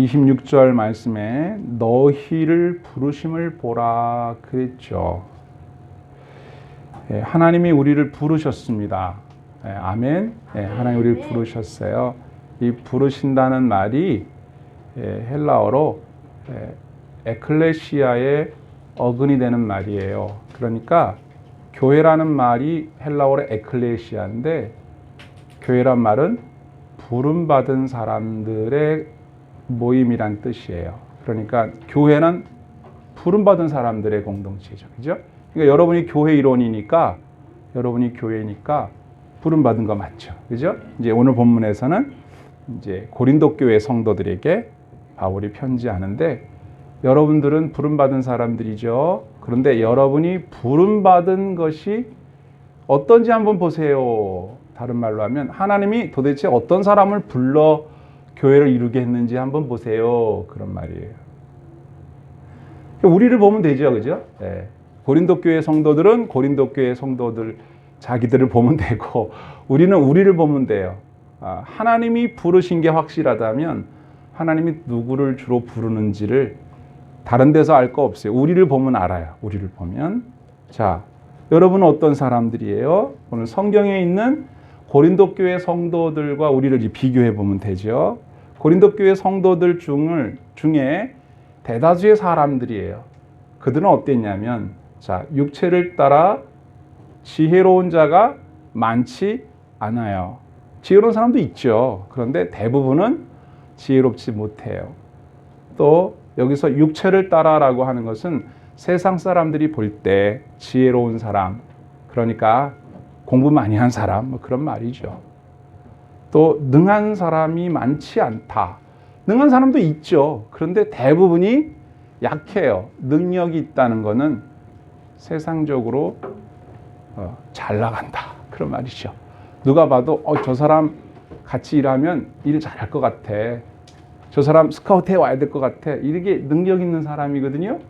26절 말씀에 너희를 부르심을 보라 그랬죠. 하나님이 우리를 부르셨습니다. 아멘. 하나님 우리를 부르셨어요. 이 부르신다는 말이 헬라어로 에클레시아의 어근이 되는 말이에요. 그러니까 교회라는 말이 헬라어로 에클레시아인데, 교회란 말은 부름받은 사람들의 모임이란 뜻이에요. 그러니까 교회는 부름받은 사람들의 공동체죠. 그죠? 그러니까 여러분이 교회 일원이니까, 여러분이 교회니까 부름받은 거 맞죠. 그죠? 이제 오늘 본문에서는 이제 고린도 교회 성도들에게 바울이 편지하는데, 여러분들은 부름받은 사람들이죠. 그런데 여러분이 부름받은 것이 어떤지 한번 보세요. 다른 말로 하면 하나님이 도대체 어떤 사람을 불러 교회를 이루게 했는지 한번 보세요. 그런 말이에요. 우리를 보면 되죠. 그죠? 고린도 교회 성도들은 고린도 교회 성도들 자기들을 보면 되고, 우리는 우리를 보면 돼요. 하나님이 부르신 게 확실하다면 하나님이 누구를 주로 부르는지를 다른 데서 알 거 없어요. 우리를 보면 알아요. 우리를 보면. 자, 여러분은 어떤 사람들이에요? 오늘 성경에 있는 고린도 교회 성도들과 우리를 비교해 보면 되죠. 고린도 교회 성도들 중에 대다수의 사람들이에요. 그들은 어땠냐면, 자, 육체를 따라 지혜로운 자가 많지 않아요. 지혜로운 사람도 있죠. 그런데 대부분은 지혜롭지 못해요. 또 여기서 육체를 따라라고 하는 것은 세상 사람들이 볼 때 지혜로운 사람, 그러니까 공부 많이 한 사람, 뭐 그런 말이죠. 또 능한 사람이 많지 않다. 능한 사람도 있죠. 그런데 대부분이 약해요. 능력이 있다는 것은 세상적으로 잘 나간다. 그런 말이죠. 누가 봐도 저 사람 같이 일하면 일 잘할 것 같아. 저 사람 스카우트해 와야 될 것 같아. 이렇게 능력 있는 사람이거든요.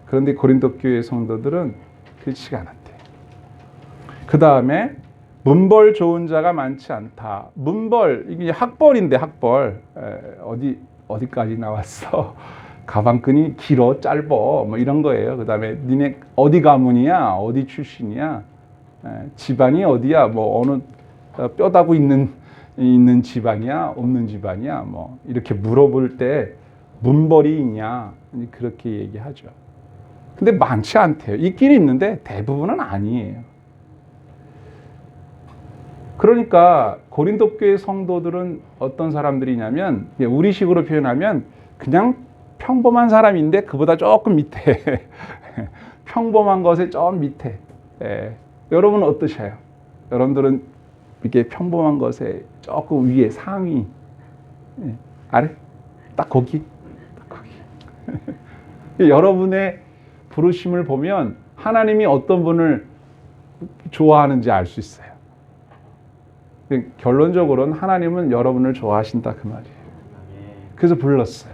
그런데 고린도 교회 성도들은 그렇지가 않았대요. 그 다음에 문벌 좋은 자가 많지 않다. 문벌, 이게 학벌인데 학벌. 어디까지 나왔어? 가방끈이 길어, 짧어, 뭐 이런 거예요. 그 다음에 니네 어디 가문이야? 어디 출신이야? 집안이 어디야? 뭐 어느 뼈다구 있는 집안이야? 없는 집안이야? 뭐 이렇게 물어볼 때 문벌이 있냐? 그렇게 얘기하죠. 근데 많지 않대요. 있긴 있는데 대부분은 아니에요. 그러니까 고린도 교회 성도들은 어떤 사람들이냐면, 우리식으로 표현하면 그냥 평범한 사람인데 그보다 조금 밑에 평범한 것에 좀 밑에. 여러분은 어떠셔요? 여러분들은 이렇게 평범한 것에 조금 위에 상위, 아래? 딱 거기. 여러분의 부르심을 보면 하나님이 어떤 분을 좋아하는지 알 수 있어요. 결론적으로는 하나님은 여러분을 좋아하신다 그 말이에요. 그래서 불렀어요.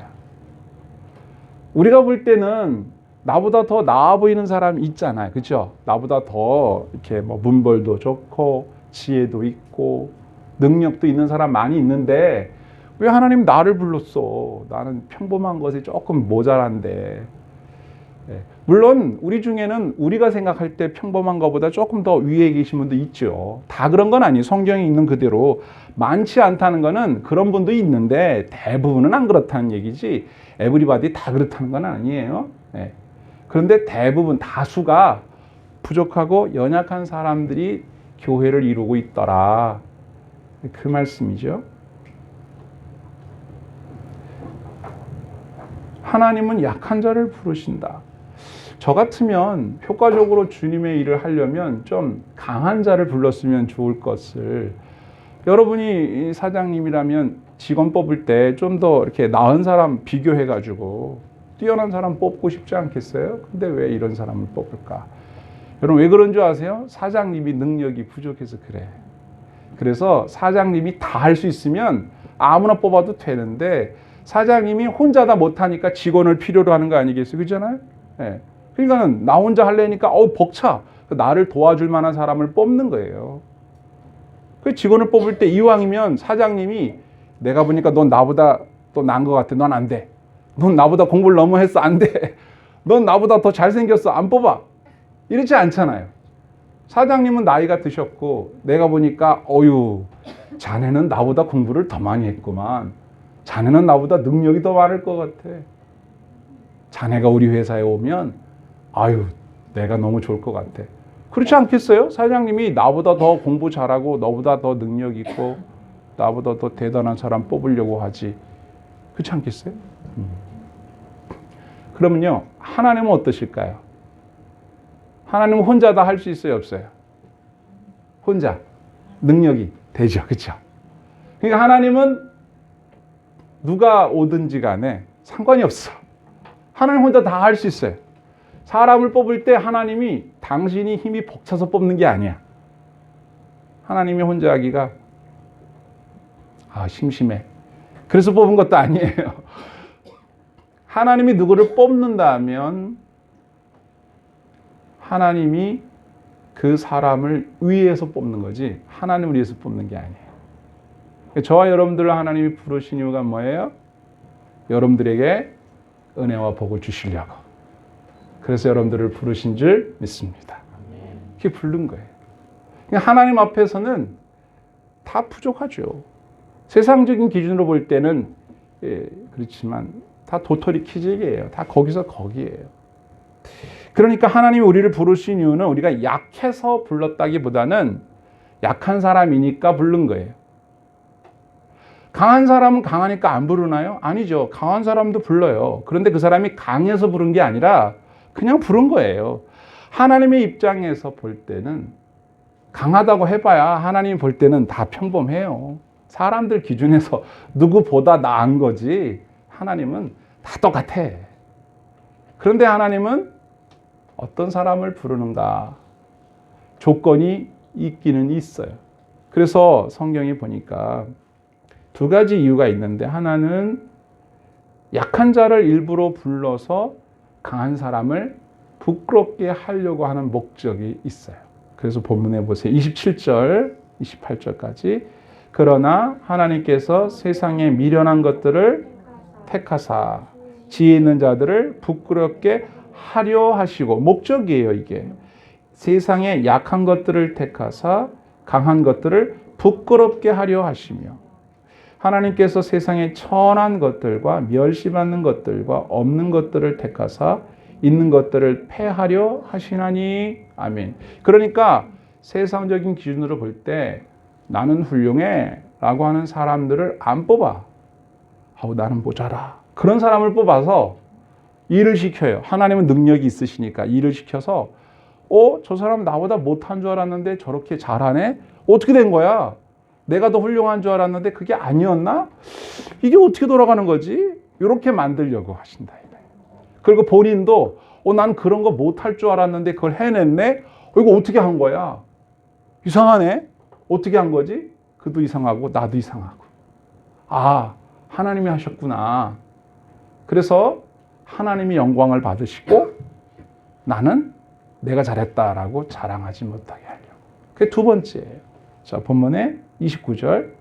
우리가 볼 때는 나보다 더 나아 보이는 사람이 있잖아요. 그렇죠? 나보다 더 이렇게 뭐 문벌도 좋고 지혜도 있고 능력도 있는 사람 많이 있는데 왜 하나님 나를 불렀어? 나는 평범한 것에 조금 모자란데. 물론 우리 중에는 우리가 생각할 때 평범한 것보다 조금 더 위에 계신 분도 있죠. 다 그런 건 아니에요. 성경에 있는 그대로 많지 않다는 거는 그런 분도 있는데 대부분은 안 그렇다는 얘기지, 에브리바디 다 그렇다는 건 아니에요. 그런데 대부분 다수가 부족하고 연약한 사람들이 교회를 이루고 있더라. 그 말씀이죠. 하나님은 약한 자를 부르신다. 저 같으면 효과적으로 주님의 일을 하려면 좀 강한 자를 불렀으면 좋을 것을, 여러분이 사장님이라면 직원 뽑을 때 좀 더 이렇게 나은 사람 비교해가지고 뛰어난 사람 뽑고 싶지 않겠어요? 근데 왜 이런 사람을 뽑을까? 여러분 왜 그런 줄 아세요? 사장님이 능력이 부족해서 그래. 그래서 사장님이 다 할 수 있으면 아무나 뽑아도 되는데 사장님이 혼자 다 못하니까 직원을 필요로 하는 거 아니겠어요? 그렇잖아요? 그러니까 나 혼자 하려니까 벅차. 나를 도와줄 만한 사람을 뽑는 거예요. 그 직원을 뽑을 때 이왕이면 사장님이 내가 보니까 넌 나보다 또 나은 것 같아. 넌 안 돼. 넌 나보다 공부를 너무 했어. 안 돼. 넌 나보다 더 잘생겼어. 안 뽑아. 이렇지 않잖아요. 사장님은 나이가 드셨고 내가 보니까 어유 자네는 나보다 공부를 더 많이 했구만. 자네는 나보다 능력이 더 많을 것 같아. 자네가 우리 회사에 오면 아유 내가 너무 좋을 것 같아. 그렇지 않겠어요? 사장님이 나보다 더 공부 잘하고 너보다 더 능력 있고 나보다 더 대단한 사람 뽑으려고 하지. 그렇지 않겠어요? 그러면요 하나님은 어떠실까요? 하나님은 혼자 다 할 수 있어요? 없어요? 혼자 능력이 되죠. 그렇죠? 그러니까 하나님은 누가 오든지 간에 상관이 없어. 하나님 혼자 다 할 수 있어요. 사람을 뽑을 때 하나님이 당신이 힘이 벅차서 뽑는 게 아니야. 하나님이 혼자 하기가 심심해. 그래서 뽑은 것도 아니에요. 하나님이 누구를 뽑는다면 하나님이 그 사람을 위해서 뽑는 거지 하나님을 위해서 뽑는 게 아니에요. 저와 여러분들을 하나님이 부르신 이유가 뭐예요? 여러분들에게 은혜와 복을 주시려고. 그래서 여러분들을 부르신 줄 믿습니다. 그게 부른 거예요. 하나님 앞에서는 다 부족하죠. 세상적인 기준으로 볼 때는 그렇지만 다 도토리 키재기예요. 다 거기서 거기예요. 그러니까 하나님이 우리를 부르신 이유는 우리가 약해서 불렀다기보다는 약한 사람이니까 부른 거예요. 강한 사람은 강하니까 안 부르나요? 아니죠. 강한 사람도 불러요. 그런데 그 사람이 강해서 부른 게 아니라 그냥 부른 거예요. 하나님의 입장에서 볼 때는 강하다고 해봐야 하나님 볼 때는 다 평범해요. 사람들 기준에서 누구보다 나은 거지 하나님은 다 똑같아. 그런데 하나님은 어떤 사람을 부르는가 조건이 있기는 있어요. 그래서 성경에 보니까 두 가지 이유가 있는데 하나는 약한 자를 일부러 불러서 강한 사람을 부끄럽게 하려고 하는 목적이 있어요. 그래서 본문에 보세요. 27절, 28절까지 그러나 하나님께서 세상에 미련한 것들을 택하사 지혜 있는 자들을 부끄럽게 하려 하시고 목적이에요. 이게 세상에 약한 것들을 택하사 강한 것들을 부끄럽게 하려 하시며 하나님께서 세상에 천한 것들과 멸시받는 것들과 없는 것들을 택하사 있는 것들을 패하려 하시나니. 아멘. 그러니까 세상적인 기준으로 볼 때 나는 훌륭해 라고 하는 사람들을 안 뽑아. 나는 모자라. 그런 사람을 뽑아서 일을 시켜요. 하나님은 능력이 있으시니까 일을 시켜서 저 사람 나보다 못한 줄 알았는데 저렇게 잘하네? 어떻게 된 거야? 내가 더 훌륭한 줄 알았는데 그게 아니었나? 이게 어떻게 돌아가는 거지? 이렇게 만들려고 하신다. 그리고 본인도 난 그런 거 못할 줄 알았는데 그걸 해냈네? 이거 어떻게 한 거야? 이상하네? 어떻게 한 거지? 그도 이상하고 나도 이상하고. 하나님이 하셨구나. 그래서 하나님이 영광을 받으시고 나는 내가 잘했다라고 자랑하지 못하게 하려고. 그게 두 번째예요. 자, 본문에 29절.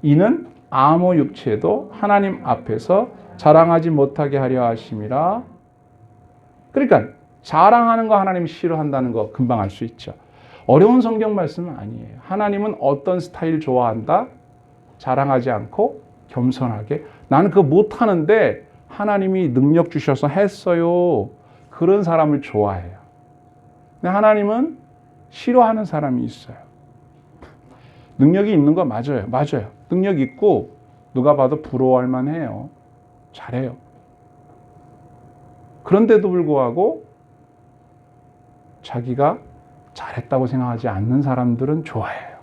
이는 아무 육체도 하나님 앞에서 자랑하지 못하게 하려 하심이라. 그러니까 자랑하는 거 하나님이 싫어한다는 거 금방 알 수 있죠. 어려운 성경 말씀은 아니에요. 하나님은 어떤 스타일 좋아한다? 자랑하지 않고 겸손하게. 나는 그거 못하는데 하나님이 능력 주셔서 했어요. 그런 사람을 좋아해요. 근데 하나님은 싫어하는 사람이 있어요. 능력이 있는 거 맞아요. 맞아요. 능력 있고 누가 봐도 부러워할 만해요. 잘해요. 그런데도 불구하고 자기가 잘했다고 생각하지 않는 사람들은 좋아해요.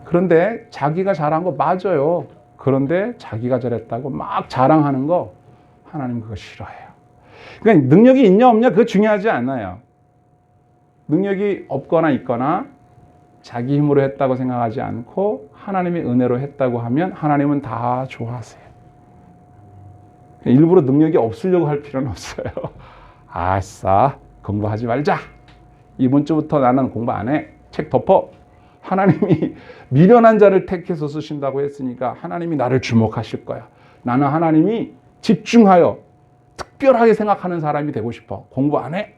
그런데 자기가 잘한 거 맞아요. 그런데 자기가 잘했다고 막 자랑하는 거 하나님 그거 싫어해요. 그러니까 능력이 있냐 없냐 그거 중요하지 않아요. 능력이 없거나 있거나 자기 힘으로 했다고 생각하지 않고 하나님의 은혜로 했다고 하면 하나님은 다 좋아하세요. 일부러 능력이 없으려고 할 필요는 없어요. 아싸 공부하지 말자. 이번 주부터 나는 공부 안 해. 책 덮어. 하나님이 미련한 자를 택해서 쓰신다고 했으니까 하나님이 나를 주목하실 거야. 나는 하나님이 집중하여 특별하게 생각하는 사람이 되고 싶어. 공부 안 해?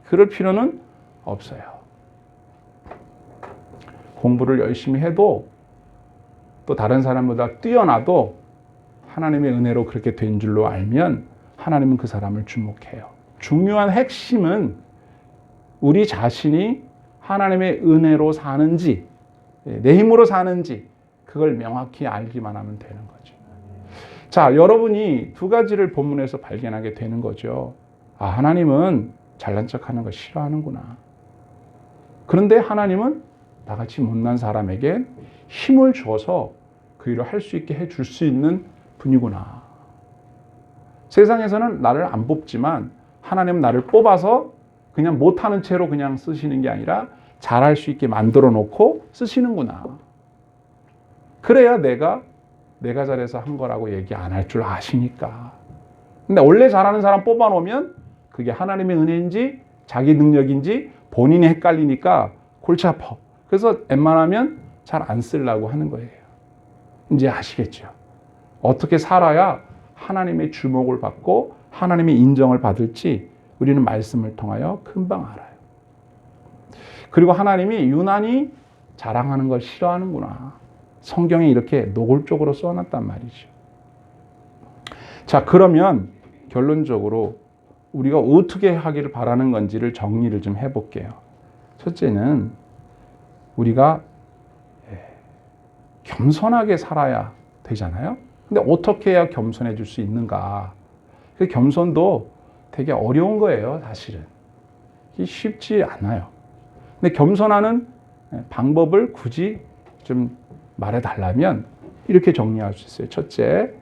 그럴 필요는 없어요. 공부를 열심히 해도 또 다른 사람보다 뛰어나도 하나님의 은혜로 그렇게 된 줄로 알면 하나님은 그 사람을 주목해요. 중요한 핵심은 우리 자신이 하나님의 은혜로 사는지 내 힘으로 사는지 그걸 명확히 알기만 하면 되는 거죠. 자, 여러분이 두 가지를 본문에서 발견하게 되는 거죠. 아, 하나님은 잘난 척하는 거 싫어하는구나. 그런데 하나님은 나같이 못난 사람에게 힘을 줘서 그 일을 할 수 있게 해줄 수 있는 분이구나. 세상에서는 나를 안 뽑지만 하나님은 나를 뽑아서 그냥 못하는 채로 그냥 쓰시는 게 아니라 잘할 수 있게 만들어 놓고 쓰시는구나. 그래야 내가 잘해서 한 거라고 얘기 안 할 줄 아시니까. 근데 원래 잘하는 사람 뽑아 놓으면 그게 하나님의 은혜인지 자기 능력인지 본인이 헷갈리니까 골치 아파. 그래서 웬만하면 잘 안 쓰려고 하는 거예요. 이제 아시겠죠? 어떻게 살아야 하나님의 주목을 받고 하나님의 인정을 받을지 우리는 말씀을 통하여 금방 알아요. 그리고 하나님이 유난히 자랑하는 걸 싫어하는구나. 성경에 이렇게 노골적으로 써놨단 말이죠. 자, 그러면 결론적으로 우리가 어떻게 하기를 바라는 건지를 정리를 좀 해볼게요. 첫째는 우리가 겸손하게 살아야 되잖아요. 근데 어떻게 해야 겸손해질 수 있는가? 그 겸손도 되게 어려운 거예요, 사실은. 쉽지 않아요. 근데 겸손하는 방법을 굳이 좀 말해달라면 이렇게 정리할 수 있어요. 첫째,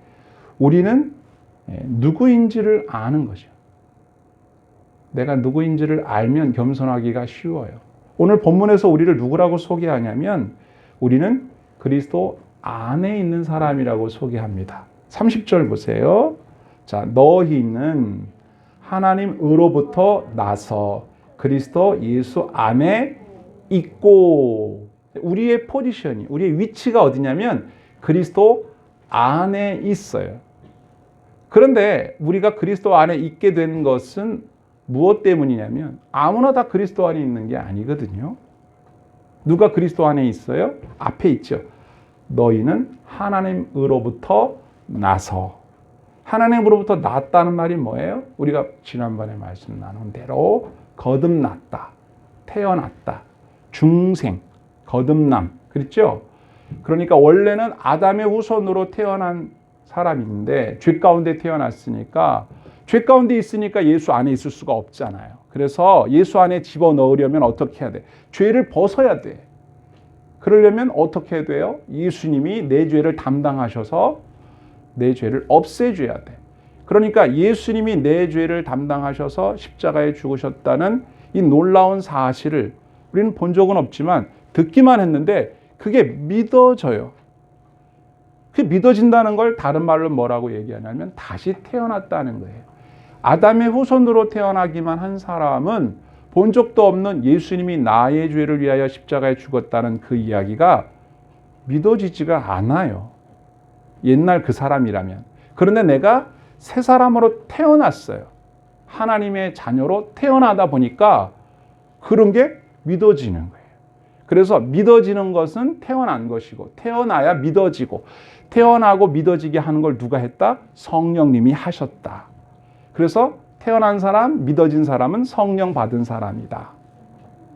우리는 누구인지를 아는 거죠. 내가 누구인지를 알면 겸손하기가 쉬워요. 오늘 본문에서 우리를 누구라고 소개하냐면 우리는 그리스도 안에 있는 사람이라고 소개합니다. 30절 보세요. 자, 너희는 하나님으로부터 나서 그리스도 예수 안에 있고, 우리의 포지션이, 우리의 위치가 어디냐면 그리스도 안에 있어요. 그런데 우리가 그리스도 안에 있게 된 것은 무엇 때문이냐면 아무나 다 그리스도 안에 있는 게 아니거든요. 누가 그리스도 안에 있어요? 앞에 있죠. 너희는 하나님으로부터 나서. 하나님으로부터 났다는 말이 뭐예요? 우리가 지난번에 말씀 나눈 대로 거듭났다, 태어났다, 중생, 거듭남, 그렇죠? 그러니까 원래는 아담의 후손으로 태어난 사람인데 죄 가운데 태어났으니까 죄 가운데 있으니까 예수 안에 있을 수가 없잖아요. 그래서 예수 안에 집어넣으려면 어떻게 해야 돼? 죄를 벗어야 돼. 그러려면 어떻게 해야 돼요? 예수님이 내 죄를 담당하셔서 내 죄를 없애줘야 돼. 그러니까 예수님이 내 죄를 담당하셔서 십자가에 죽으셨다는 이 놀라운 사실을 우리는 본 적은 없지만 듣기만 했는데 그게 믿어져요. 그게 믿어진다는 걸 다른 말로 뭐라고 얘기하냐면 다시 태어났다는 거예요. 아담의 후손으로 태어나기만 한 사람은 본 적도 없는 예수님이 나의 죄를 위하여 십자가에 죽었다는 그 이야기가 믿어지지가 않아요. 옛날 그 사람이라면. 그런데 내가 새 사람으로 태어났어요. 하나님의 자녀로 태어나다 보니까 그런 게 믿어지는 거예요. 그래서 믿어지는 것은 태어난 것이고 태어나야 믿어지고 태어나고 믿어지게 하는 걸 누가 했다? 성령님이 하셨다. 그래서 태어난 사람, 믿어진 사람은 성령 받은 사람이다.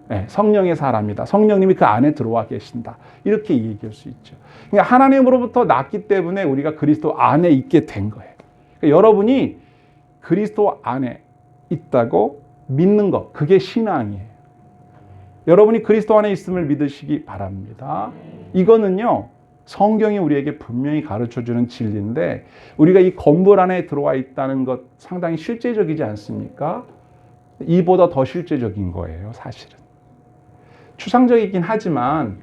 네, 성령의 사람이다. 성령님이 그 안에 들어와 계신다. 이렇게 얘기할 수 있죠. 그러니까 하나님으로부터 났기 때문에 우리가 그리스도 안에 있게 된 거예요. 그러니까 여러분이 그리스도 안에 있다고 믿는 것, 그게 신앙이에요. 여러분이 그리스도 안에 있음을 믿으시기 바랍니다. 이거는요, 성경이 우리에게 분명히 가르쳐주는 진리인데 우리가 이 건물 안에 들어와 있다는 것 상당히 실제적이지 않습니까? 이보다 더 실제적인 거예요, 사실은. 추상적이긴 하지만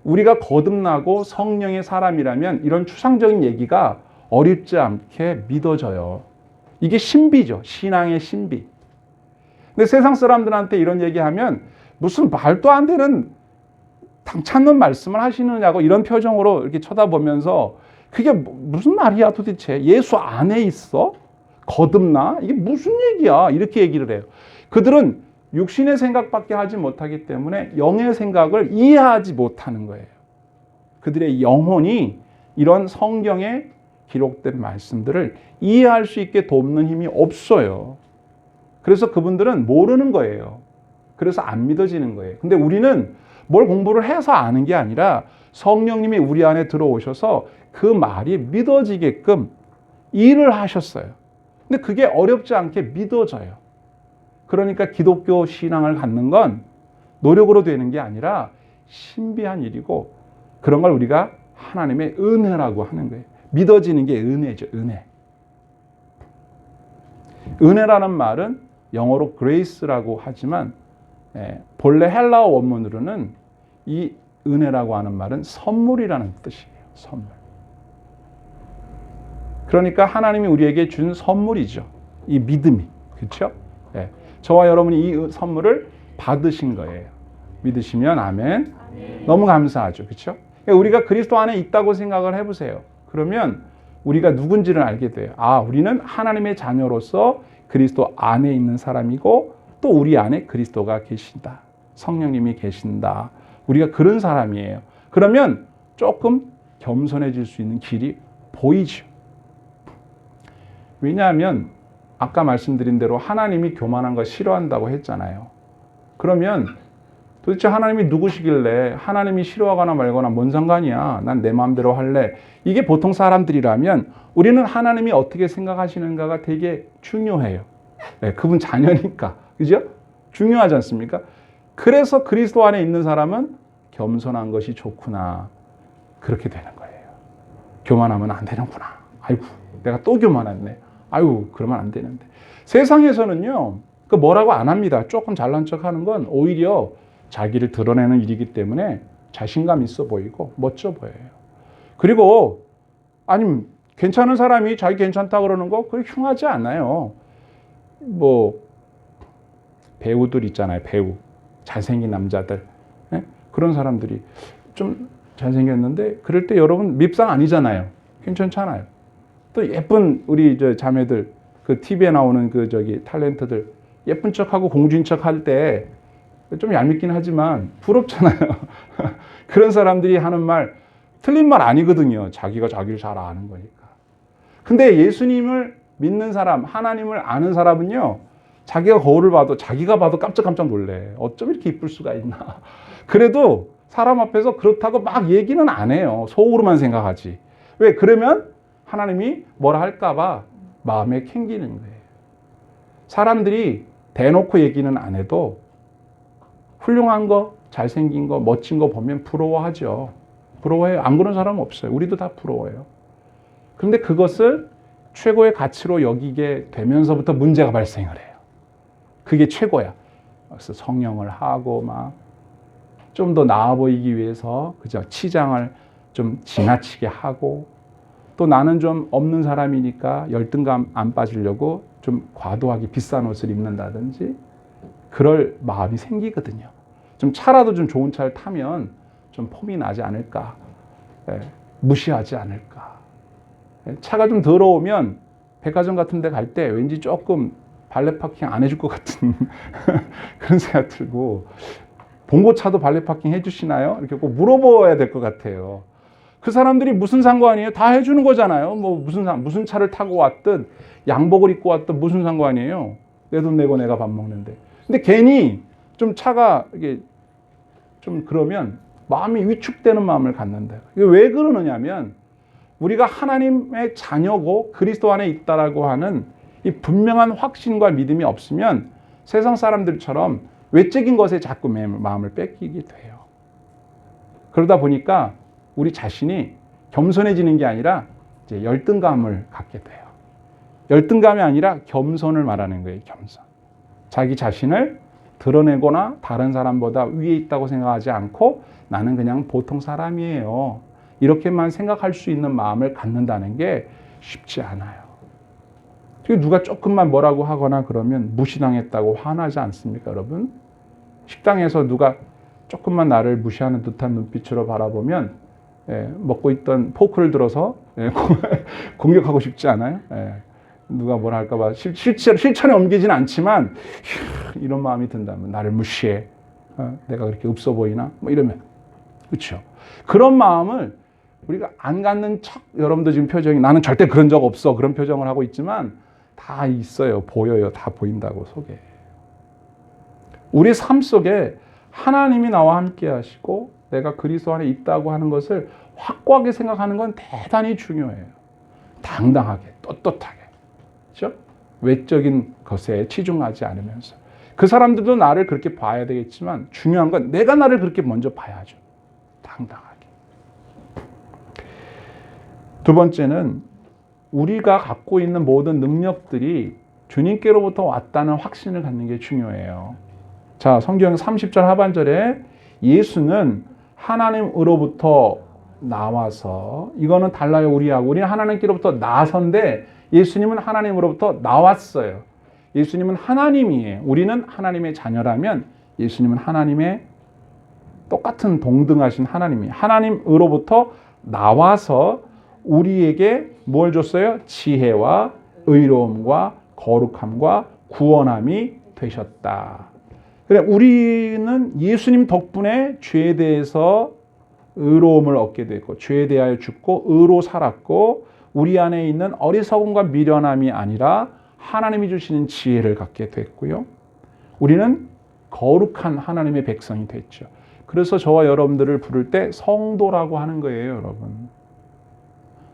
우리가 거듭나고 성령의 사람이라면 이런 추상적인 얘기가 어렵지 않게 믿어져요. 이게 신비죠. 신앙의 신비. 근데 세상 사람들한테 이런 얘기하면 무슨 말도 안 되는 당 찾는 말씀을 하시느냐고 이런 표정으로 이렇게 쳐다보면서 그게 무슨 말이야 도대체? 예수 안에 있어? 거듭나? 이게 무슨 얘기야? 이렇게 얘기를 해요. 그들은 육신의 생각밖에 하지 못하기 때문에 영의 생각을 이해하지 못하는 거예요. 그들의 영혼이 이런 성경에 기록된 말씀들을 이해할 수 있게 돕는 힘이 없어요. 그래서 그분들은 모르는 거예요. 그래서 안 믿어지는 거예요. 근데 우리는 뭘 공부를 해서 아는 게 아니라 성령님이 우리 안에 들어오셔서 그 말이 믿어지게끔 일을 하셨어요. 근데 그게 어렵지 않게 믿어져요. 그러니까 기독교 신앙을 갖는 건 노력으로 되는 게 아니라 신비한 일이고 그런 걸 우리가 하나님의 은혜라고 하는 거예요. 믿어지는 게 은혜죠. 은혜. 은혜라는 말은 영어로 grace라고 하지만 본래 헬라어 원문으로는 이 은혜라고 하는 말은 선물이라는 뜻이에요. 선물. 그러니까 하나님이 우리에게 준 선물이죠. 이 믿음이. 그렇죠? 네. 저와 여러분이 이 선물을 받으신 거예요. 믿으시면 아멘. 너무 감사하죠. 그렇죠? 우리가 그리스도 안에 있다고 생각을 해보세요. 그러면 우리가 누군지를 알게 돼요. 아, 우리는 하나님의 자녀로서 그리스도 안에 있는 사람이고 또 우리 안에 그리스도가 계신다. 성령님이 계신다. 우리가 그런 사람이에요. 그러면 조금 겸손해질 수 있는 길이 보이죠. 왜냐하면 아까 말씀드린 대로 하나님이 교만한 거 싫어한다고 했잖아요. 그러면 도대체 하나님이 누구시길래 하나님이 싫어하거나 말거나 뭔 상관이야. 난 내 마음대로 할래. 이게 보통 사람들이라면 우리는 하나님이 어떻게 생각하시는가가 되게 중요해요. 네, 그분 자녀니까. 그죠? 중요하지 않습니까? 그래서 그리스도 안에 있는 사람은 겸손한 것이 좋구나. 그렇게 되는 거예요. 교만하면 안 되는구나. 아이고, 내가 또 교만했네. 아이고, 그러면 안 되는데. 세상에서는요, 그 뭐라고 안 합니다. 조금 잘난 척 하는 건 오히려 자기를 드러내는 일이기 때문에 자신감 있어 보이고 멋져 보여요. 그리고 아니면 괜찮은 사람이 자기 괜찮다 그러는 거 그게 흉하지 않아요. 뭐 배우들 있잖아요. 배우. 잘생긴 남자들. 네? 그런 사람들이 좀 잘생겼는데 그럴 때 여러분 밉상 아니잖아요. 괜찮잖아요. 또 예쁜 우리 저 자매들 그 TV에 나오는 그 저기 탤런트들 예쁜 척하고 공주인 척 할 때 좀 얄밉긴 하지만 부럽잖아요. 그런 사람들이 하는 말 틀린 말 아니거든요. 자기가 자기를 잘 아는 거니까. 근데 예수님을 믿는 사람, 하나님을 아는 사람은요. 자기가 거울을 봐도 자기가 봐도 깜짝깜짝 놀래. 어쩜 이렇게 이쁠 수가 있나. 그래도 사람 앞에서 그렇다고 막 얘기는 안 해요. 속으로만 생각하지. 왜? 그러면 하나님이 뭐라 할까 봐 마음에 캥기는 거예요. 사람들이 대놓고 얘기는 안 해도 훌륭한 거, 잘생긴 거, 멋진 거 보면 부러워하죠. 부러워해요. 안 그런 사람 없어요. 우리도 다 부러워해요. 그런데 그것을 최고의 가치로 여기게 되면서부터 문제가 발생을 해요. 그게 최고야. 그래서 성령을 하고 막 좀 더 나아 보이기 위해서 그죠? 치장을 좀 지나치게 하고 또 나는 좀 없는 사람이니까 열등감 안 빠지려고 좀 과도하게 비싼 옷을 입는다든지 그럴 마음이 생기거든요. 좀 차라도 좀 좋은 차를 타면 좀 폼이 나지 않을까. 예, 무시하지 않을까. 예, 차가 좀 더러우면 백화점 같은 데 갈 때 왠지 조금 발레 파킹 안 해줄 것 같은 그런 생각 들고 봉고차도 발레 파킹 해주시나요? 이렇게 꼭 물어봐야 될 것 같아요. 그 사람들이 무슨 상관이에요? 다 해주는 거잖아요. 뭐 무슨 차를 타고 왔든 양복을 입고 왔든 무슨 상관이에요? 내 돈 내고 내가 밥 먹는데. 근데 괜히 좀 차가 이게 좀 그러면 마음이 위축되는 마음을 갖는다. 이게 왜 그러느냐면 우리가 하나님의 자녀고 그리스도 안에 있다라고 하는 이 분명한 확신과 믿음이 없으면 세상 사람들처럼 외적인 것에 자꾸 마음을 뺏기게 돼요. 그러다 보니까 우리 자신이 겸손해지는 게 아니라 이제 열등감을 갖게 돼요. 열등감이 아니라 겸손을 말하는 거예요. 겸손. 자기 자신을 드러내거나 다른 사람보다 위에 있다고 생각하지 않고 나는 그냥 보통 사람이에요. 이렇게만 생각할 수 있는 마음을 갖는다는 게 쉽지 않아요. 누가 조금만 뭐라고 하거나 그러면 무시당했다고 화나지 않습니까, 여러분? 식당에서 누가 조금만 나를 무시하는 듯한 눈빛으로 바라보면 먹고 있던 포크를 들어서 공격하고 싶지 않아요? 누가 뭐라 할까 봐 실천에 옮기진 않지만 이런 마음이 든다면 나를 무시해. 내가 그렇게 없어 보이나? 뭐 이러면 그렇죠. 그런 마음을 우리가 안 갖는 척 여러분도 지금 표정이 나는 절대 그런 적 없어 그런 표정을 하고 있지만 다 있어요. 보여요. 다 보인다고 속에. 우리 삶 속에 하나님이 나와 함께 하시고 내가 그리스도 안에 있다고 하는 것을 확고하게 생각하는 건 대단히 중요해요. 당당하게, 떳떳하게. 그렇죠? 외적인 것에 치중하지 않으면서. 그 사람들도 나를 그렇게 봐야 되겠지만 중요한 건 내가 나를 그렇게 먼저 봐야죠. 당당하게. 두 번째는 우리가 갖고 있는 모든 능력들이 주님께로부터 왔다는 확신을 갖는 게 중요해요. 자, 성경 30절 하반절에 예수는 하나님으로부터 나와서 이거는 달라요 우리하고. 우리는 하나님께로부터 나선데 예수님은 하나님으로부터 나왔어요. 예수님은 하나님이에요. 우리는 하나님의 자녀라면 예수님은 하나님의 똑같은 동등하신 하나님이에요. 하나님으로부터 나와서 우리에게 뭘 줬어요? 지혜와 의로움과 거룩함과 구원함이 되셨다. 그래, 우리는 예수님 덕분에 죄에 대해서 의로움을 얻게 됐고 죄에 대하여 죽고 의로 살았고 우리 안에 있는 어리석음과 미련함이 아니라 하나님이 주시는 지혜를 갖게 됐고요. 우리는 거룩한 하나님의 백성이 됐죠. 그래서 저와 여러분들을 부를 때 성도라고 하는 거예요, 여러분.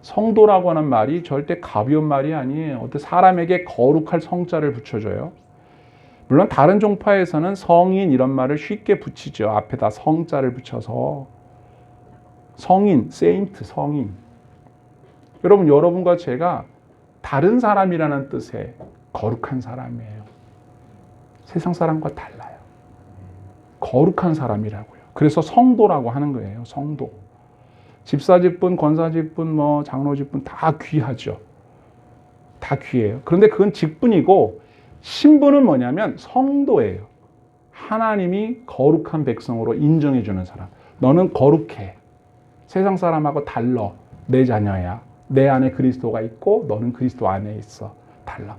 성도라고 하는 말이 절대 가벼운 말이 아니에요. 어떤 사람에게 거룩할 성자를 붙여줘요. 물론 다른 종파에서는 성인 이런 말을 쉽게 붙이죠. 앞에다 성자를 붙여서 성인, 세인트, 성인. 여러분과 제가 다른 사람이라는 뜻의 거룩한 사람이에요. 세상 사람과 달라요. 거룩한 사람이라고요. 그래서 성도라고 하는 거예요. 성도. 집사직분, 권사직분, 장로직분 다 귀하죠. 다 귀해요. 그런데 그건 직분이고 신분은 뭐냐면 성도예요. 하나님이 거룩한 백성으로 인정해 주는 사람. 너는 거룩해. 세상 사람하고 달라. 내 자녀야. 내 안에 그리스도가 있고 너는 그리스도 안에 있어. 달라.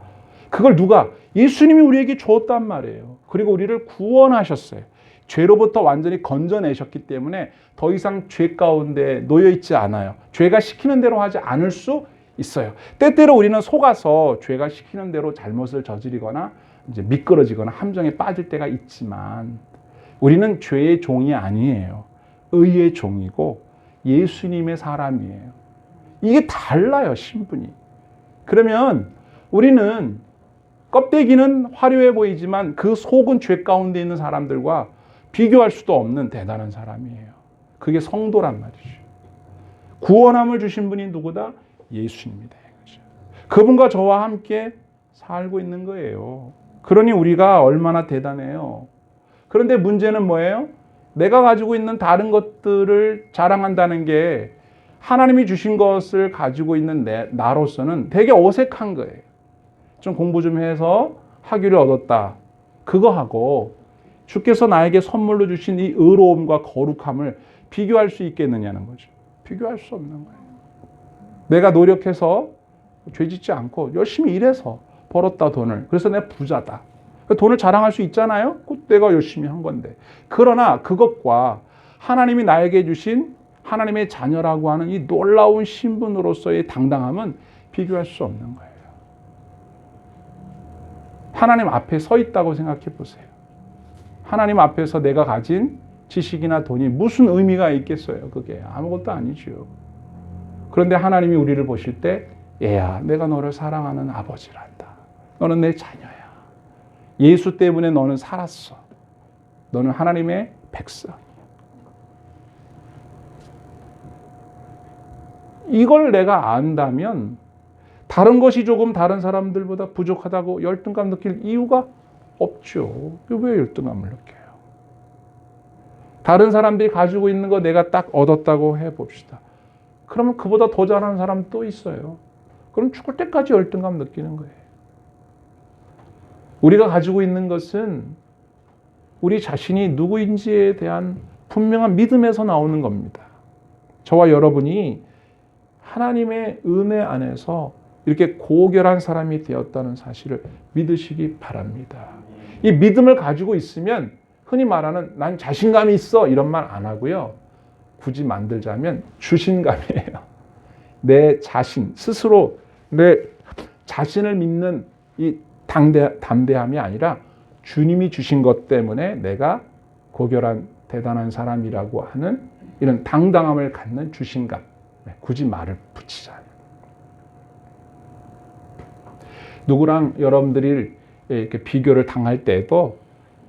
그걸 누가? 예수님이 우리에게 주었단 말이에요. 그리고 우리를 구원하셨어요. 죄로부터 완전히 건져내셨기 때문에 더 이상 죄 가운데 놓여 있지 않아요. 죄가 시키는 대로 하지 않을 수 있어요. 때때로 우리는 속아서 죄가 시키는 대로 잘못을 저지르거나 이제 미끄러지거나 함정에 빠질 때가 있지만 우리는 죄의 종이 아니에요. 의의 종이고 예수님의 사람이에요. 이게 달라요, 신분이. 그러면 우리는 껍데기는 화려해 보이지만 그 속은 죄 가운데 있는 사람들과 비교할 수도 없는 대단한 사람이에요. 그게 성도란 말이죠. 구원함을 주신 분이 누구다? 예수님이다. 그분과 저와 함께 살고 있는 거예요. 그러니 우리가 얼마나 대단해요. 그런데 문제는 뭐예요? 내가 가지고 있는 다른 것들을 자랑한다는 게 하나님이 주신 것을 가지고 있는 나로서는 되게 어색한 거예요. 좀 공부 좀 해서 학위를 얻었다. 그거 하고 주께서 나에게 선물로 주신 이 의로움과 거룩함을 비교할 수 있겠느냐는 거죠. 비교할 수 없는 거예요. 내가 노력해서 죄 짓지 않고 열심히 일해서 벌었다 돈을. 그래서 내가 부자다. 돈을 자랑할 수 있잖아요. 내가 열심히 한 건데. 그러나 그것과 하나님이 나에게 주신 하나님의 자녀라고 하는 이 놀라운 신분으로서의 당당함은 비교할 수 없는 거예요. 하나님 앞에 서 있다고 생각해 보세요. 하나님 앞에서 내가 가진 지식이나 돈이 무슨 의미가 있겠어요? 그게 아무것도 아니죠. 그런데 하나님이 우리를 보실 때 얘야, 내가 너를 사랑하는 아버지란다. 너는 내 자녀야. 예수 때문에 너는 살았어. 너는 하나님의 백성. 이걸 내가 안다면 다른 것이 조금 다른 사람들보다 부족하다고 열등감 느낄 이유가 없죠. 왜 열등감을 느껴요? 다른 사람들이 가지고 있는 거 내가 딱 얻었다고 해봅시다. 그러면 그보다 더 잘하는 사람 또 있어요. 그럼 죽을 때까지 열등감 느끼는 거예요. 우리가 가지고 있는 것은 우리 자신이 누구인지에 대한 분명한 믿음에서 나오는 겁니다. 저와 여러분이 하나님의 은혜 안에서 이렇게 고결한 사람이 되었다는 사실을 믿으시기 바랍니다. 이 믿음을 가지고 있으면 흔히 말하는 난 자신감이 있어 이런 말 안 하고요. 굳이 만들자면 주신감이에요. 내 자신 스스로 내 자신을 믿는 이 담대함이 아니라 주님이 주신 것 때문에 내가 고결한 대단한 사람이라고 하는 이런 당당함을 갖는 주신감. 굳이 말을 붙이자면. 누구랑 여러분들이 이렇게 비교를 당할 때에도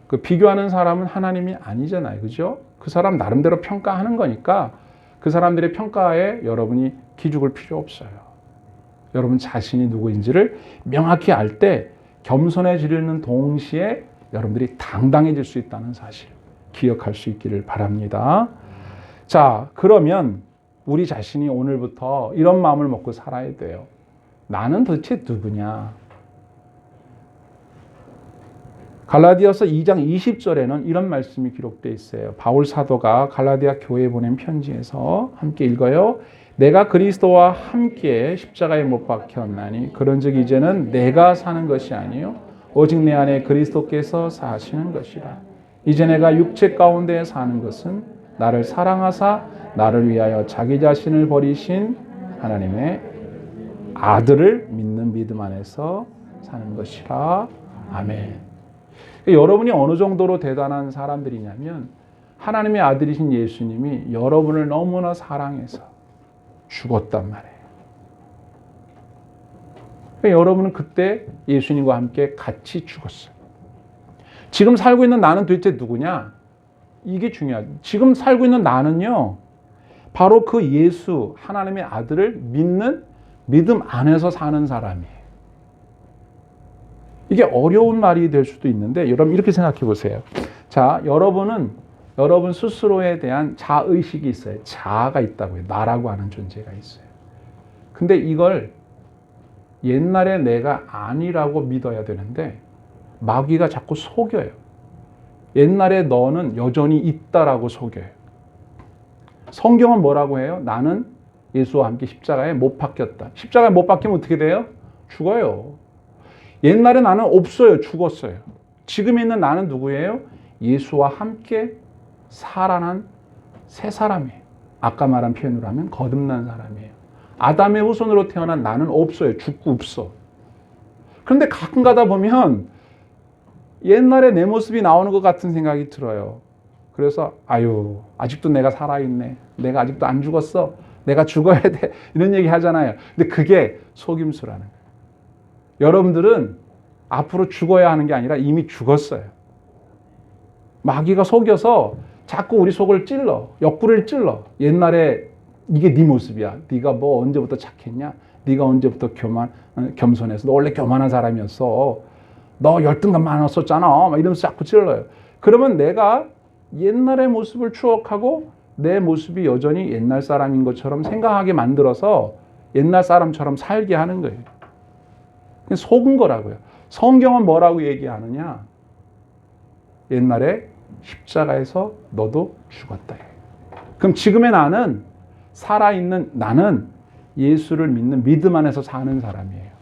그 비교하는 사람은 하나님이 아니잖아요. 그죠? 그 사람 나름대로 평가하는 거니까 그 사람들의 평가에 여러분이 기죽을 필요 없어요. 여러분 자신이 누구인지를 명확히 알 때 겸손해지려는 동시에 여러분들이 당당해질 수 있다는 사실 기억할 수 있기를 바랍니다. 자, 그러면 우리 자신이 오늘부터 이런 마음을 먹고 살아야 돼요. 나는 도대체 누구냐? 갈라디아서 2장 20절에는 이런 말씀이 기록되어 있어요. 바울 사도가 갈라디아 교회에 보낸 편지에서 함께 읽어요. 내가 그리스도와 함께 십자가에 못 박혔나니 그런즉 이제는 내가 사는 것이 아니요 오직 내 안에 그리스도께서 사시는 것이라. 이제 내가 육체 가운데 사는 것은 나를 사랑하사 나를 위하여 자기 자신을 버리신 하나님의 아들을 믿는 믿음 안에서 사는 것이라. 아멘. 여러분이 어느 정도로 대단한 사람들이냐면 하나님의 아들이신 예수님이 여러분을 너무나 사랑해서 죽었단 말이에요. 여러분은 그때 예수님과 함께 같이 죽었어요. 지금 살고 있는 나는 도대체 누구냐? 이게 중요하죠. 지금 살고 있는 나는요, 바로 그 예수, 하나님의 아들을 믿는 믿음 안에서 사는 사람이에요. 이게 어려운 말이 될 수도 있는데 여러분 이렇게 생각해 보세요. 자, 여러분은 여러분 스스로에 대한 자의식이 있어요. 자아가 있다고요. 나라고 하는 존재가 있어요. 근데 이걸 옛날에 내가 아니라고 믿어야 되는데 마귀가 자꾸 속여요. 옛날에 너는 여전히 있다라고 속여요. 성경은 뭐라고 해요? 나는 예수와 함께 십자가에 못 박혔다. 십자가에 못 박히면 어떻게 돼요? 죽어요. 옛날에 나는 없어요. 죽었어요. 지금 있는 나는 누구예요? 예수와 함께 살아난 새 사람이에요. 아까 말한 표현으로 하면 거듭난 사람이에요. 아담의 후손으로 태어난 나는 없어요. 죽고 없어. 그런데 가끔 가다 보면 옛날에 내 모습이 나오는 것 같은 생각이 들어요. 그래서 아유, 아직도 내가 살아있네. 내가 아직도 안 죽었어. 내가 죽어야 돼. 이런 얘기 하잖아요. 근데 그게 속임수라는 거예요. 여러분들은 앞으로 죽어야 하는 게 아니라 이미 죽었어요. 마귀가 속여서 자꾸 우리 속을 찔러. 옆구리를 찔러. 옛날에 이게 네 모습이야. 네가 뭐 언제부터 착했냐? 네가 언제부터 겸손해서 너 원래 교만한 사람이었어. 너 열등감 많았었잖아. 막 이러면서 자꾸 찔러요. 그러면 내가 옛날의 모습을 추억하고 내 모습이 여전히 옛날 사람인 것처럼 생각하게 만들어서 옛날 사람처럼 살게 하는 거예요. 속은 거라고요. 성경은 뭐라고 얘기하느냐? 옛날에 십자가에서 너도 죽었다. 그럼 지금의 나는, 살아있는 나는 예수를 믿는 믿음 안에서 사는 사람이에요.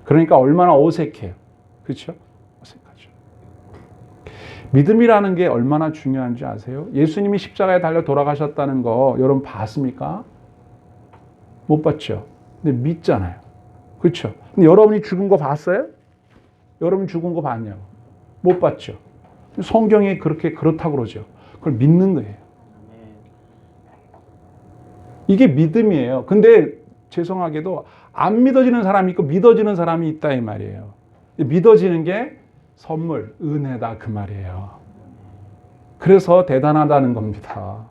그러니까 얼마나 어색해요. 그렇죠? 어색하죠. 믿음이라는 게 얼마나 중요한지 아세요? 예수님이 십자가에 달려 돌아가셨다는 거 여러분 봤습니까? 못 봤죠. 근데 믿잖아요. 그렇죠? 근데 여러분이 죽은 거 봤어요? 여러분 죽은 거 봤냐고? 못 봤죠. 성경이 그렇다고 그러죠. 그걸 믿는 거예요. 이게 믿음이에요. 근데 죄송하게도 안 믿어지는 사람이 있고 믿어지는 사람이 있다 이 말이에요. 믿어지는 게 선물, 은혜다 그 말이에요. 그래서 대단하다는 겁니다.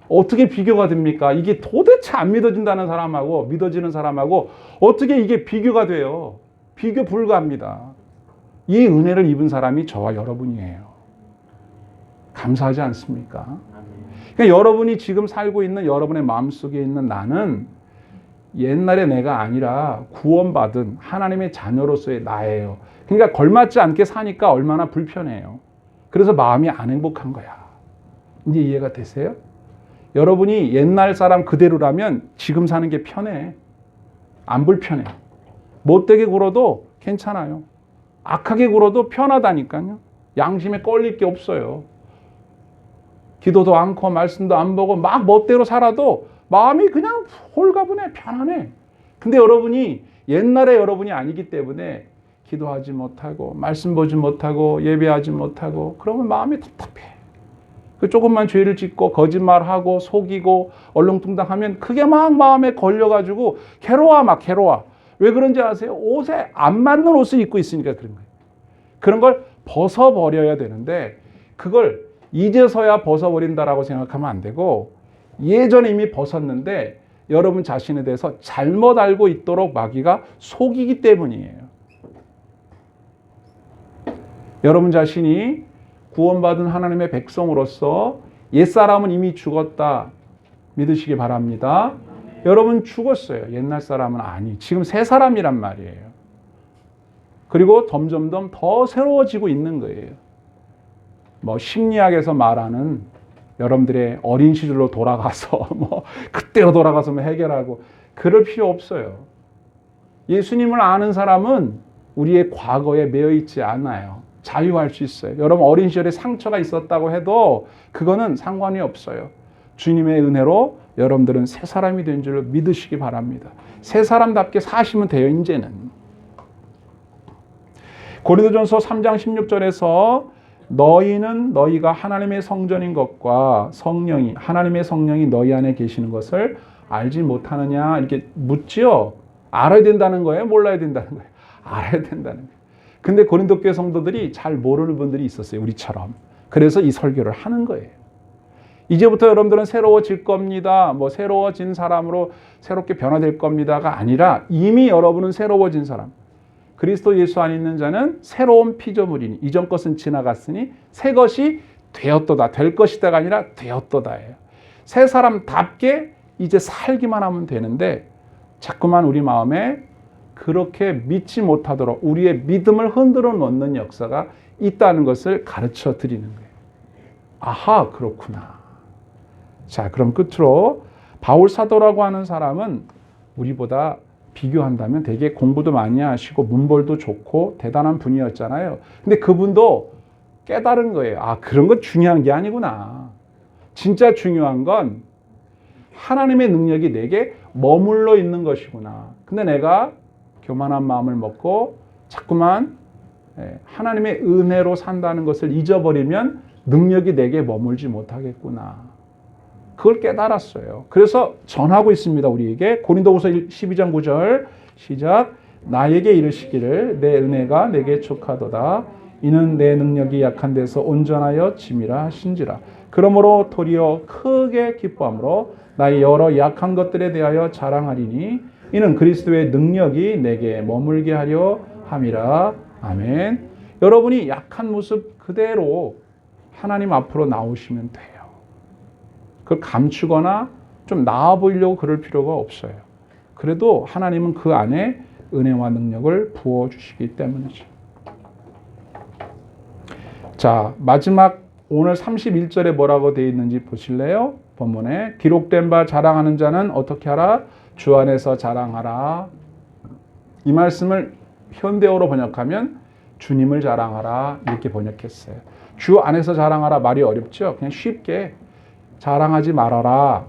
어떻게 비교가 됩니까? 이게 도대체 안 믿어진다는 사람하고 믿어지는 사람하고 어떻게 이게 비교가 돼요? 비교 불가합니다. 이 은혜를 입은 사람이 저와 여러분이에요. 감사하지 않습니까? 그러니까 여러분이 지금 살고 있는 여러분의 마음속에 있는 나는 옛날의 내가 아니라 구원받은 하나님의 자녀로서의 나예요. 그러니까 걸맞지 않게 사니까 얼마나 불편해요. 그래서 마음이 안 행복한 거야. 이제 이해가 되세요? 여러분이 옛날 사람 그대로라면 지금 사는 게 편해. 안 불편해. 못되게 굴어도 괜찮아요. 악하게 굴어도 편하다니까요. 양심에 걸릴 게 없어요. 기도도 않고 말씀도 안 보고 막 멋대로 살아도 마음이 그냥 홀가분해, 편안해. 근데 여러분이 옛날에 여러분이 아니기 때문에 기도하지 못하고 말씀 보지 못하고 예배하지 못하고 그러면 마음이 답답해. 그 조금만 죄를 짓고 거짓말하고 속이고 얼렁뚱땅하면 그게 막 마음에 걸려가지고 괴로워. 왜 그런지 아세요? 옷에 안 맞는 옷을 입고 있으니까 그런 거예요. 그런 걸 벗어버려야 되는데 그걸 이제서야 벗어버린다라고 생각하면 안 되고 예전에 이미 벗었는데 여러분 자신에 대해서 잘못 알고 있도록 마귀가 속이기 때문이에요. 여러분 자신이 구원받은 하나님의 백성으로서 옛사람은 이미 죽었다 믿으시기 바랍니다. 여러분 죽었어요. 옛날 사람은 아니. 지금 새 사람이란 말이에요. 그리고 점점점 더 새로워지고 있는 거예요. 뭐 심리학에서 말하는 여러분들의 어린 시절로 돌아가서 뭐 그때로 돌아가서 해결하고 그럴 필요 없어요. 예수님을 아는 사람은 우리의 과거에 매여 있지 않아요. 자유할 수 있어요. 여러분 어린 시절에 상처가 있었다고 해도 그거는 상관이 없어요. 주님의 은혜로 여러분들은 새 사람이 된 줄 믿으시기 바랍니다. 새 사람답게 사시면 돼요. 이제는. 고린도전서 3장 16절에서 너희는 너희가 하나님의 성전인 것과 하나님의 성령이 너희 안에 계시는 것을 알지 못하느냐 이렇게 묻지요. 알아야 된다는 거예요? 몰라야 된다는 거예요? 알아야 된다는 거예요. 근데 고린도 교회 성도들이 잘 모르는 분들이 있었어요. 우리처럼. 그래서 이 설교를 하는 거예요. 이제부터 여러분들은 새로워질 겁니다. 뭐 새로워진 사람으로 새롭게 변화될 겁니다가 아니라 이미 여러분은 새로워진 사람. 그리스도 예수 안에 있는 자는 새로운 피조물이니 이전 것은 지나갔으니 새 것이 되었도다. 될 것이다가 아니라 되었도다예요. 새 사람답게 이제 살기만 하면 되는데 자꾸만 우리 마음에 그렇게 믿지 못하도록 우리의 믿음을 흔들어 놓는 역사가 있다는 것을 가르쳐 드리는 거예요. 아하, 그렇구나. 자, 그럼 끝으로 바울 사도라고 하는 사람은 우리보다 비교한다면 되게 공부도 많이 하시고 문벌도 좋고 대단한 분이었잖아요. 근데 그분도 깨달은 거예요. 아, 그런 건 중요한 게 아니구나. 진짜 중요한 건 하나님의 능력이 내게 머물러 있는 것이구나. 근데 내가 교만한 마음을 먹고 자꾸만 하나님의 은혜로 산다는 것을 잊어버리면 능력이 내게 머물지 못하겠구나. 그걸 깨달았어요. 그래서 전하고 있습니다. 우리에게 고린도후서 12장 9절 시작. 나에게 이르시기를 내 은혜가 내게 족하도다. 이는 내 능력이 약한 데서 온전하여 짐이라 하신지라. 그러므로 도리어 크게 기뻐함으로 나의 여러 약한 것들에 대하여 자랑하리니 이는 그리스도의 능력이 내게 머물게 하려 함이라. 아멘. 여러분이 약한 모습 그대로 하나님 앞으로 나오시면 돼요. 그걸 감추거나 좀 나아 보이려고 그럴 필요가 없어요. 그래도 하나님은 그 안에 은혜와 능력을 부어주시기 때문이죠. 자, 마지막 오늘 31절에 뭐라고 되어 있는지 보실래요? 본문에 기록된 바 자랑하는 자는 어떻게 하라? 주 안에서 자랑하라. 이 말씀을 현대어로 번역하면 주님을 자랑하라 이렇게 번역했어요. 주 안에서 자랑하라 말이 어렵죠? 그냥 쉽게 자랑하지 말아라.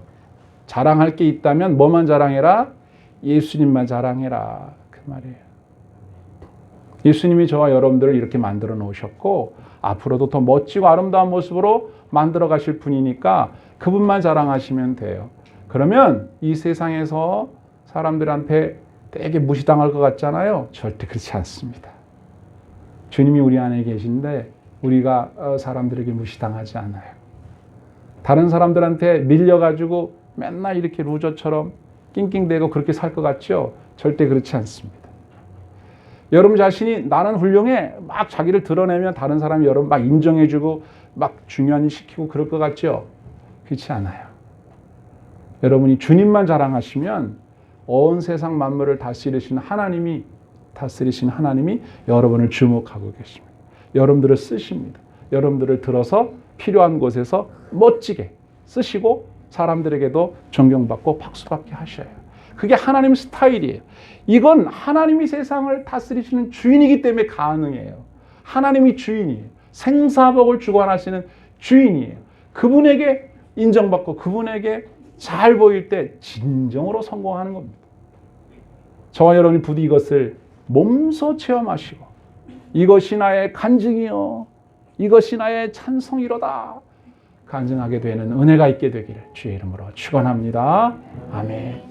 자랑할 게 있다면 뭐만 자랑해라? 예수님만 자랑해라. 그 말이에요. 예수님이 저와 여러분들을 이렇게 만들어 놓으셨고 앞으로도 더 멋지고 아름다운 모습으로 만들어 가실 분이니까 그분만 자랑하시면 돼요. 그러면 이 세상에서 사람들한테 되게 무시당할 것 같잖아요. 절대 그렇지 않습니다. 주님이 우리 안에 계신데 우리가 사람들에게 무시당하지 않아요. 다른 사람들한테 밀려가지고 맨날 이렇게 루저처럼 낑낑대고 그렇게 살 것 같죠? 절대 그렇지 않습니다. 여러분 자신이 나는 훌륭해 막 자기를 드러내면 다른 사람이 여러분 막 인정해주고 막 중요한 일 시키고 그럴 것 같죠? 그렇지 않아요. 여러분이 주님만 자랑하시면 온 세상 만물을 다스리시는 하나님이 여러분을 주목하고 계십니다. 여러분들을 쓰십니다. 여러분들을 들어서 필요한 곳에서 멋지게 쓰시고 사람들에게도 존경받고 박수받게 하셔요. 그게 하나님 스타일이에요. 이건 하나님이 세상을 다스리시는 주인이기 때문에 가능해요. 하나님이 주인이에요. 생사복을 주관하시는 주인이에요. 그분에게 인정받고 그분에게 잘 보일 때 진정으로 성공하는 겁니다. 저와 여러분이 부디 이것을 몸소 체험하시고 이것이 나의 간증이요, 이것이 나의 찬송이로다 간증하게 되는 은혜가 있게 되기를 주의 이름으로 축원합니다. 아멘.